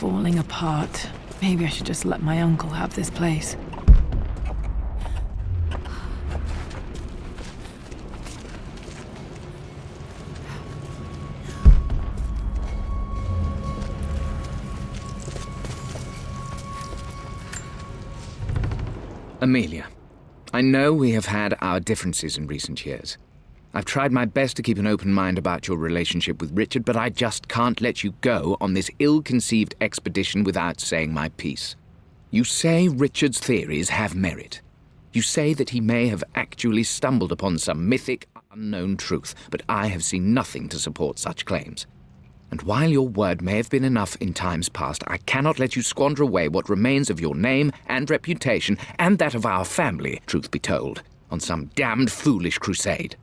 falling apart. Maybe I should just let my uncle have this place. Amelia, I know we have had our differences in recent years. I've tried my best to keep an open mind about your relationship with Richard, but I just can't let you go on this ill-conceived expedition without saying my piece. You say Richard's theories have merit. You say that he may have actually stumbled upon some mythic, unknown truth, but I have seen nothing to support such claims. And while your word may have been enough in times past, I cannot let you squander away what remains of your name and reputation, and that of our family, truth be told, on some damned foolish crusade.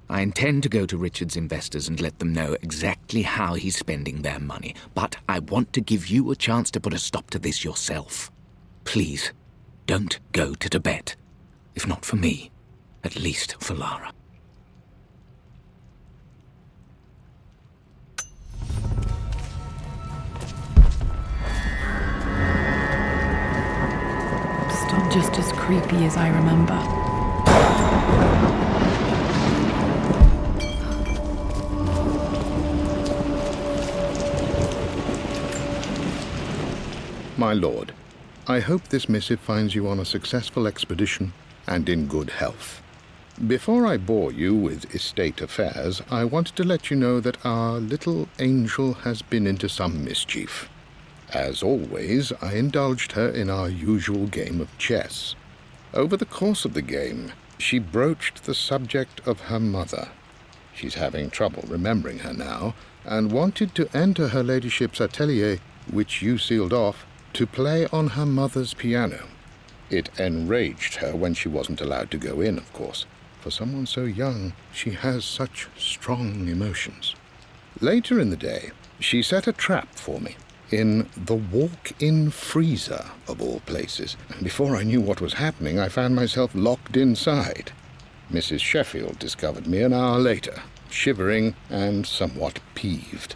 I intend to go to Richard's investors and let them know exactly how he's spending their money, but I want to give you a chance to put a stop to this yourself. Please, don't go to Tibet. If not for me, at least for Lara. Still just as creepy as I remember. My lord, I hope this missive finds you on a successful expedition and in good health. Before I bore you with estate affairs, I wanted to let you know that our little angel has been into some mischief. As always, I indulged her in our usual game of chess. Over the course of the game, she broached the subject of her mother. She's having trouble remembering her now, and wanted to enter her ladyship's atelier, which you sealed off, to play on her mother's piano. It enraged her when she wasn't allowed to go in, of course. For someone so young, she has such strong emotions. Later in the day, she set a trap for me in the walk-in freezer, of all places. And before I knew what was happening, I found myself locked inside. Mrs. Sheffield discovered me an hour later, shivering and somewhat peeved.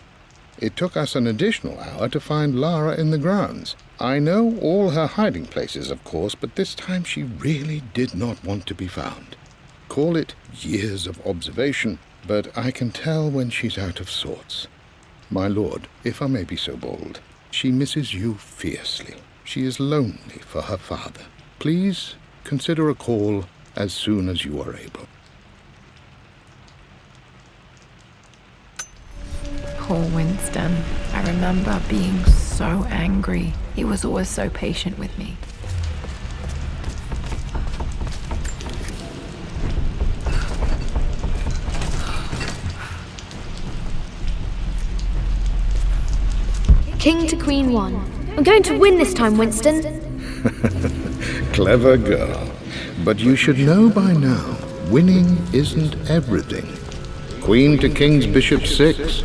It took us an additional hour to find Lara in the grounds. I know all her hiding places, of course, but this time she really did not want to be found. Call it years of observation, but I can tell when she's out of sorts. My lord, if I may be so bold, she misses you fiercely. She is lonely for her father. Please consider a call as soon as you are able. Poor Winston. I remember being so angry. He was always so patient with me. King to Queen 1. I'm going to win this time, Winston. Clever girl. But you should know by now, winning isn't everything. Queen to King's Bishop 6.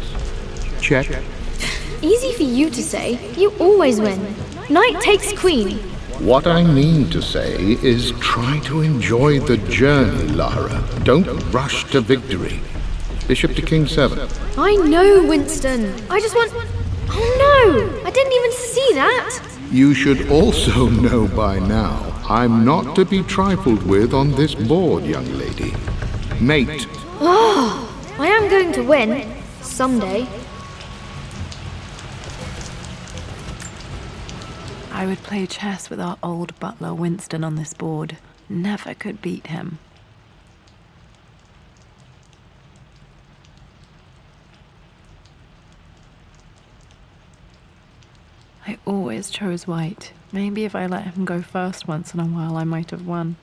Check. Easy for you to say. You always win. Knight takes queen. What I mean to say is try to enjoy the journey, Lara. Don't rush to victory. Bishop to King 7. I know, Winston. I just want... Oh no! I didn't even see that! You should also know by now, I'm not to be trifled with on this board, young lady. Mate. Oh, I am going to win. Someday. I would play chess with our old butler Winston on this board. Never could beat him. I always chose white. Maybe if I let him go first once in a while, I might have won.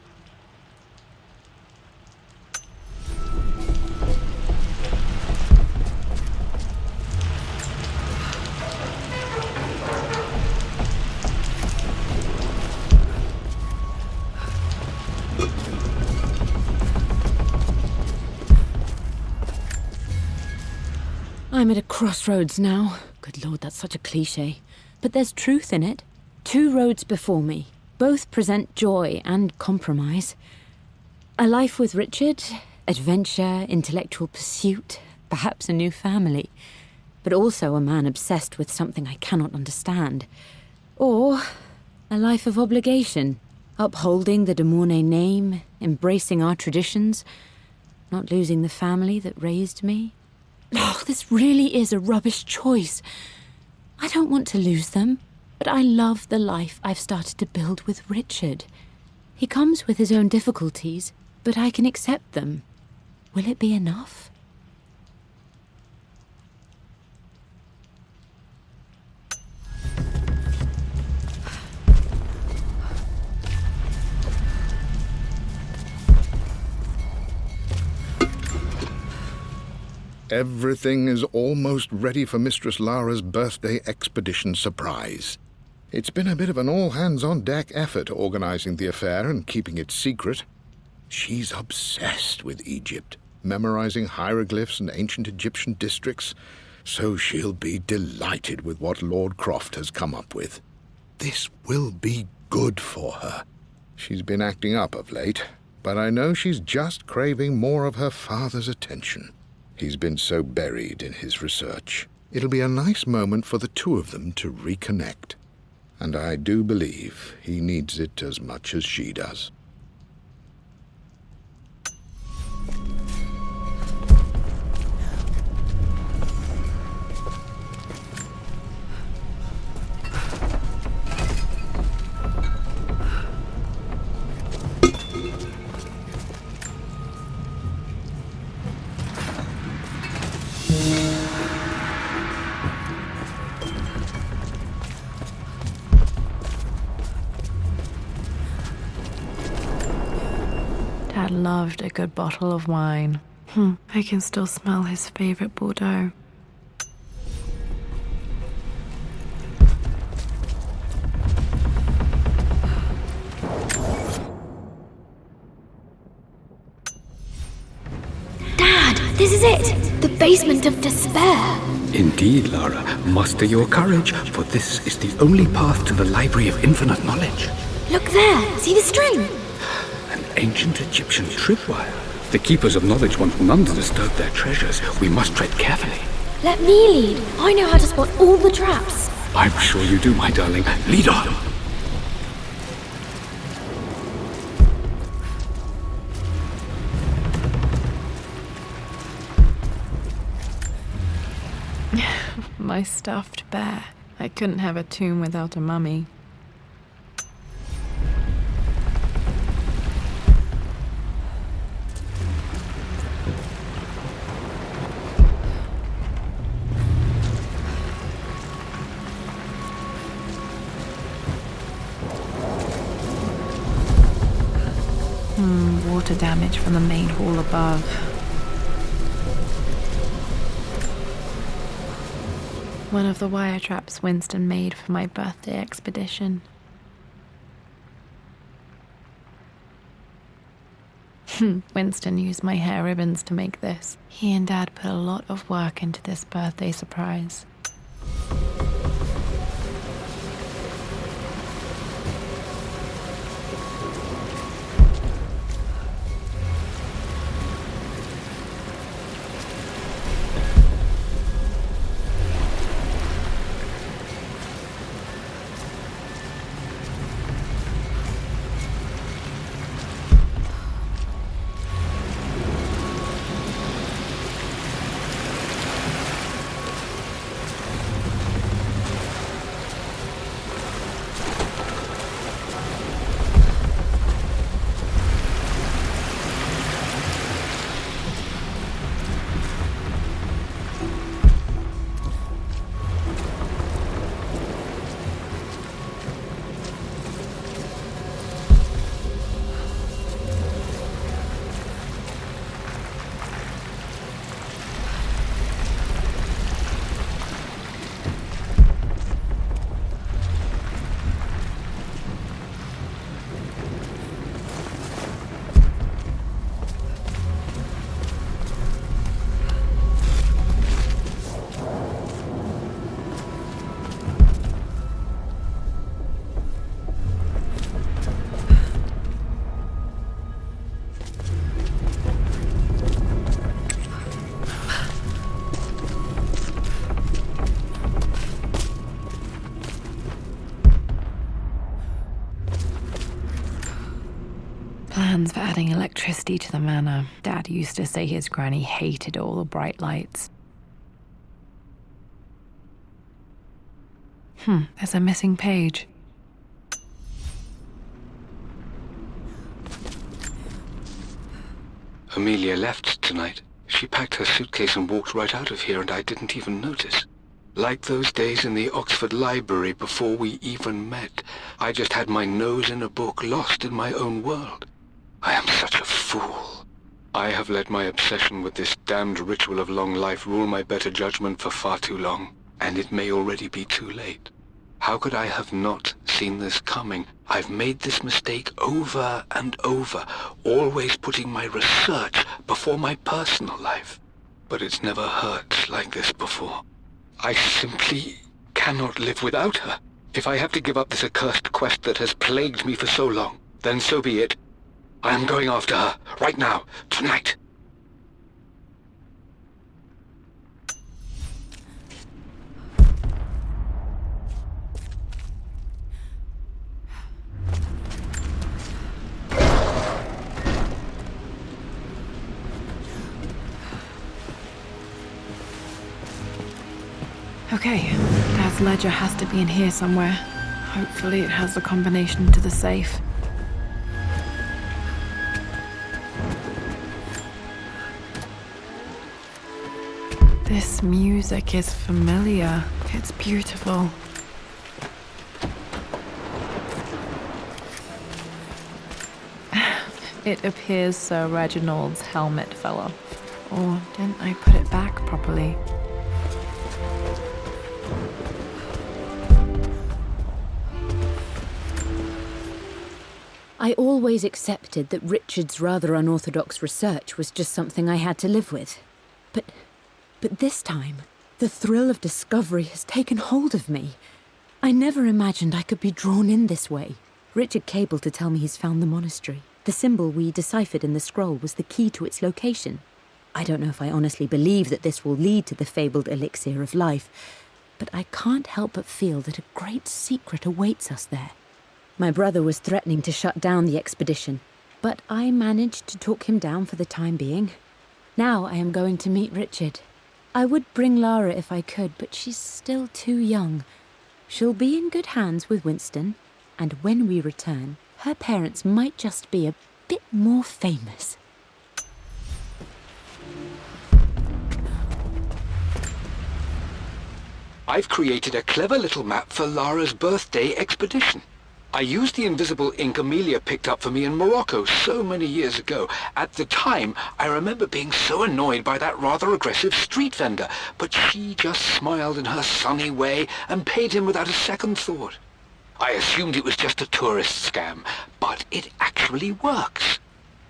I'm at a crossroads now. Good Lord, that's such a cliché. But there's truth in it. 2 roads before me. Both present joy and compromise. A life with Richard, adventure, intellectual pursuit, perhaps a new family. but also a man obsessed with something I cannot understand. Or a life of obligation, upholding the de Mornay name, embracing our traditions, not losing the family that raised me. Oh, this really is a rubbish choice. I don't want to lose them, but I love the life I've started to build with Richard. He comes with his own difficulties, but I can accept them. Will it be enough? Everything is almost ready for Mistress Lara's birthday expedition surprise. It's been a bit of an all-hands-on-deck effort organizing the affair and keeping it secret. She's obsessed with Egypt, memorizing hieroglyphs and ancient Egyptian districts, so she'll be delighted with what Lord Croft has come up with. This will be good for her. She's been acting up of late, but I know she's just craving more of her father's attention. He's been so buried in his research. It'll be a nice moment for the two of them to reconnect. And I do believe he needs it as much as she does. Dad loved a good bottle of wine. I can still smell his favorite Bordeaux. Dad, this is it! The basement of despair! Indeed, Lara. Muster your courage, for this is the only path to the Library of Infinite Knowledge. Look there! See the string? An ancient Egyptian tripwire. The Keepers of Knowledge want none to disturb their treasures. We must tread carefully. Let me lead. I know how to spot all the traps. I'm sure you do, my darling. Lead on! My stuffed bear. I couldn't have a tomb without a mummy. Water damage from the main hall above. One of the wire traps Winston made for my birthday expedition. Winston used my hair ribbons to make this. He and Dad put a lot of work into this birthday surprise. plans for adding electricity to the manor. Dad used to say his granny hated all the bright lights. There's a missing page. Amelia left tonight. She packed her suitcase and walked right out of here, and I didn't even notice. Like those days in the Oxford Library before we even met, I just had my nose in a book, lost in my own world. I am such a fool. I have let my obsession with this damned ritual of long life rule my better judgment for far too long, and it may already be too late. How could I have not seen this coming? I've made this mistake over and over, always putting my research before my personal life. But it's never hurt like this before. I simply cannot live without her. If I have to give up this accursed quest that has plagued me for so long, then so be it. I am going after her, right now, tonight. Okay, Dad's ledger has to be in here somewhere. Hopefully it has the combination to the safe. This music is familiar. It's beautiful. It appears Sir Reginald's helmet fell off. Or didn't I put it back properly? I always accepted that Richard's rather unorthodox research was just something I had to live with. But this time, the thrill of discovery has taken hold of me. I never imagined I could be drawn in this way. Richard cabled to tell me he's found the monastery. The symbol we deciphered in the scroll was the key to its location. I don't know if I honestly believe that this will lead to the fabled elixir of life, but I can't help but feel that a great secret awaits us there. My brother was threatening to shut down the expedition, but I managed to talk him down for the time being. Now I am going to meet Richard. I would bring Lara if I could, but she's still too young. She'll be in good hands with Winston, and when we return, her parents might just be a bit more famous. I've created a clever little map for Lara's birthday expedition. I used the invisible ink Amelia picked up for me in Morocco so many years ago. At the time, I remember being so annoyed by that rather aggressive street vendor, but she just smiled in her sunny way and paid him without a second thought. I assumed it was just a tourist scam, but it actually works.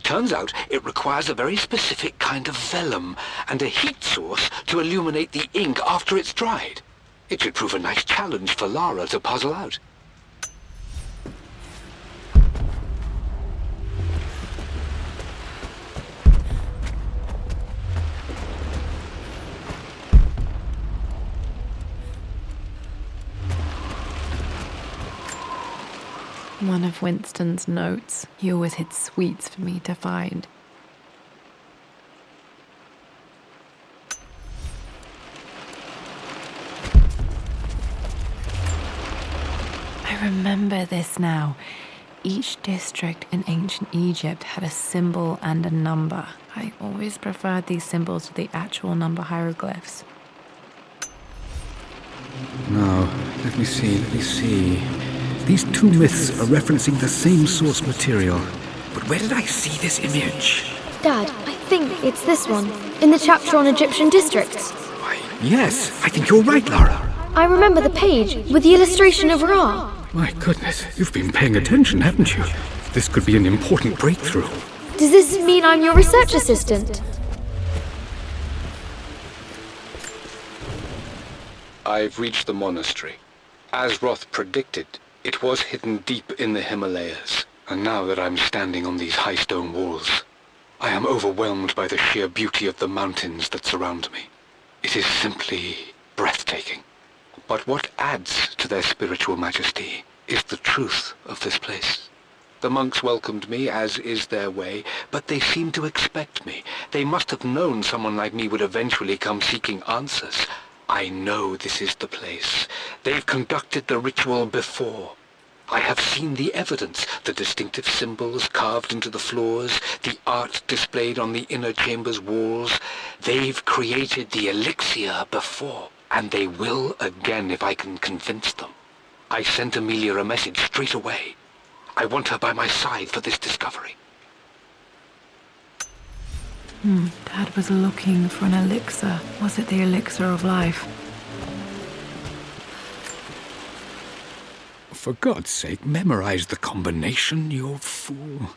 Turns out it requires a very specific kind of vellum and a heat source to illuminate the ink after it's dried. It should prove a nice challenge for Lara to puzzle out. One of Winston's notes. He always hid sweets for me to find. I remember this now. Each district in ancient Egypt had a symbol and a number. I always preferred these symbols to the actual number hieroglyphs. Now, let me see. These two myths are referencing the same source material. But where did I see this image? Dad, I think it's this one, in the chapter on Egyptian districts. Why, yes, I think you're right, Lara. I remember the page with the illustration of Ra. My goodness, you've been paying attention, haven't you? This could be an important breakthrough. Does this mean I'm your research assistant? I've reached the monastery. As Roth predicted, it was hidden deep in the Himalayas. And now that I'm standing on these high stone walls, I am overwhelmed by the sheer beauty of the mountains that surround me. It is simply breathtaking. But what adds to their spiritual majesty is the truth of this place. The monks welcomed me, as is their way, but they seemed to expect me. They must have known someone like me would eventually come seeking answers. I know this is the place. They've conducted the ritual before. I have seen the evidence, the distinctive symbols carved into the floors, the art displayed on the inner chamber's walls. They've created the elixir before, and they will again if I can convince them. I sent Amelia a message straight away. I want her by my side for this discovery. Dad was looking for an elixir. Was it the elixir of life? For God's sake, memorize the combination, you fool.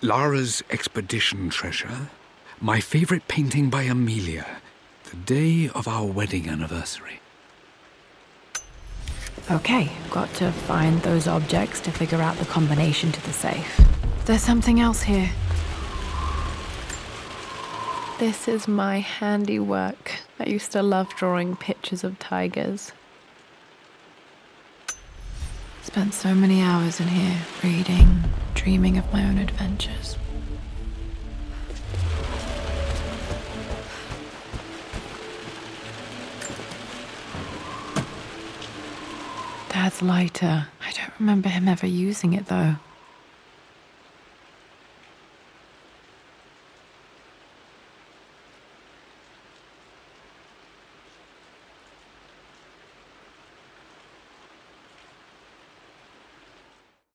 Lara's expedition treasure, my favorite painting by Amelia, the day of our wedding anniversary. Okay, got to find those objects to figure out the combination to the safe. There's something else here. This is my handiwork. I used to love drawing pictures of tigers. Spent so many hours in here, reading, dreaming of my own adventures. Dad's lighter. I don't remember him ever using it, though.